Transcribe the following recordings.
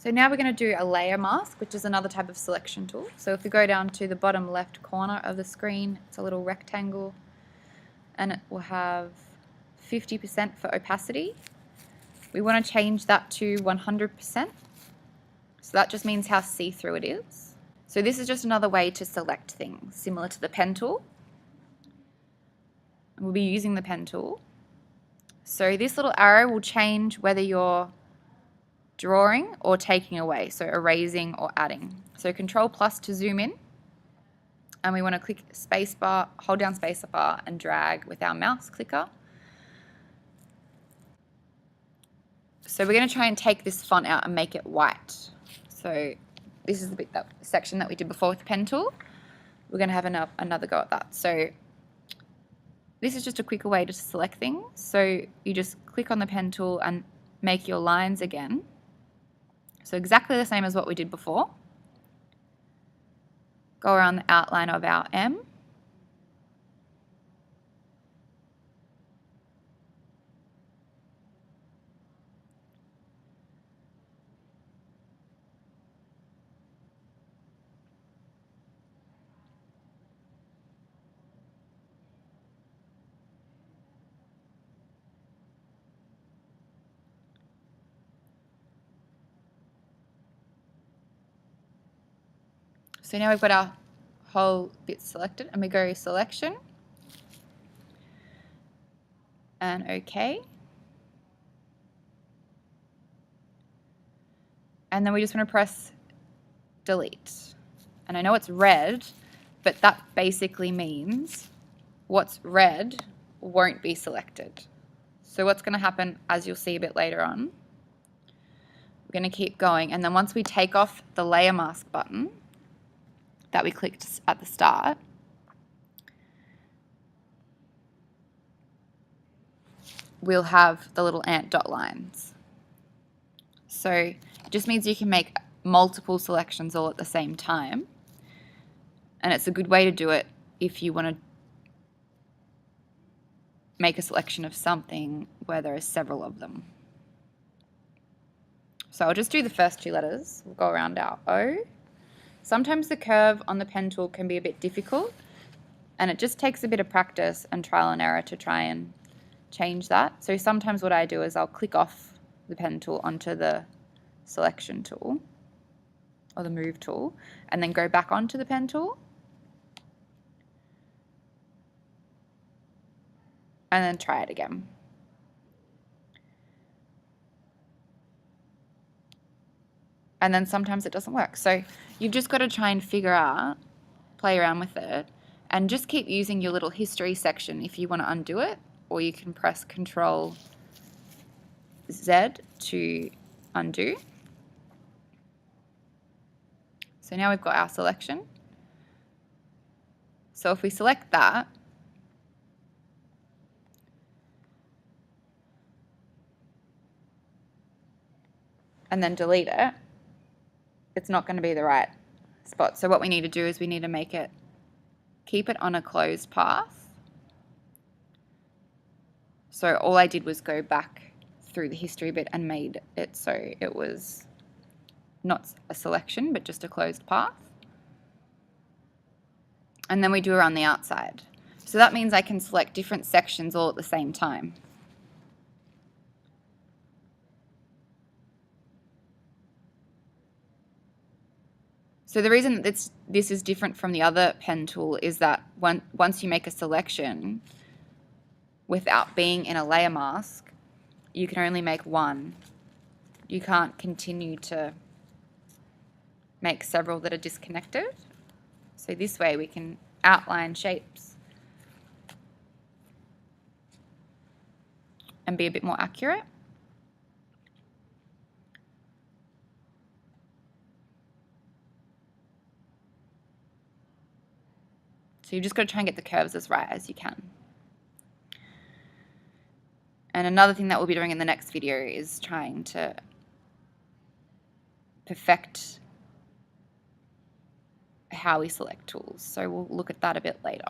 So now we're going to do a layer mask, which is another type of selection tool. So if we go down to the bottom left corner of the screen, it's a little rectangle, and it will have 50% for opacity. We want to change that to 100%. So that just means how see-through it is. So this is just another way to select things, similar to the pen tool. We'll be using the pen tool. So this little arrow will change whether you're drawing or taking away, so erasing or adding. So Control+ to zoom in, and we want to click spacebar, hold down spacebar and drag with our mouse clicker. So we're going to try and take this font out and make it white. So this is the bit section that we did before with the pen tool. We're going to have another go at that. So this is just a quicker way to select things. So you just click on the pen tool and make your lines again. So exactly the same as what we did before. Go around the outline of our M. So now we've got our whole bit selected, and we go selection and OK. And then we just want to press delete. And I know it's red, but that basically means what's red won't be selected. So what's going to happen, as you'll see a bit later on, we're going to keep going, and then once we take off the layer mask button that we clicked at the start, we'll have the little ant dot lines. So it just means you can make multiple selections all at the same time, and it's a good way to do it if you want to make a selection of something where there are several of them. So I'll just do the first two letters. We'll go around our O. Sometimes the curve on the pen tool can be a bit difficult, and it just takes a bit of practice and trial and error to try and change that. So sometimes what I do is I'll click off the pen tool onto the selection tool or the move tool, and then go back onto the pen tool, and then try it again. And then sometimes it doesn't work. So you've just got to try and figure out, play around with it, and just keep using your little history section if you want to undo it, or you can press Control Z to undo. So now we've got our selection. So if we select that, and then delete it, it's not going to be the right spot. So what we need to do is we need to make it, keep it on a closed path. So all I did was go back through the history bit and made it so it was not a selection, but just a closed path. And then we do around the outside. So that means I can select different sections all at the same time. So the reason that this is different from the other pen tool is that once you make a selection without being in a layer mask, you can only make one. You can't continue to make several that are disconnected. So this way we can outline shapes and be a bit more accurate. So you've just got to try and get the curves as right as you can. And another thing that we'll be doing in the next video is trying to perfect how we select tools. So we'll look at that a bit later.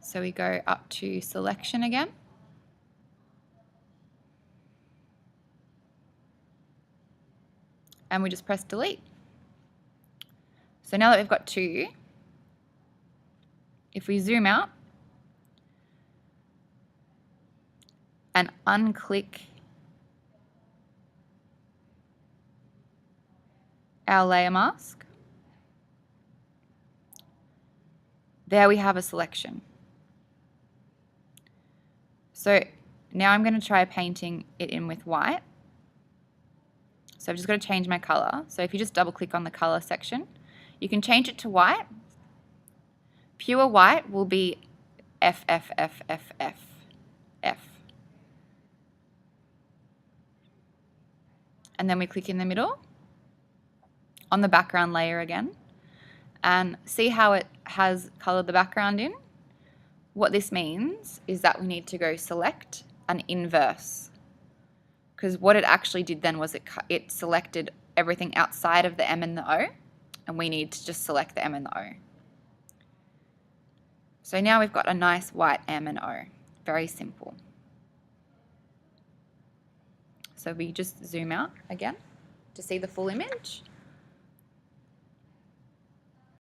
So we go up to selection again. and we just press delete. So now that we've got 2, if we zoom out and unclick our layer mask, there we have a selection. So now I'm going to try painting it in with white. So I've just got to change my color. So if you just double click on the color section, you can change it to white. Pure white will be F. And then we click in the middle on the background layer again, and see how it has colored the background in? What this means is that we need to go select and inverse, because what it actually did then was it selected everything outside of the M and the O, and we need to just select the M and the O. So now we've got a nice white M and O. Very simple. So we just zoom out again to see the full image.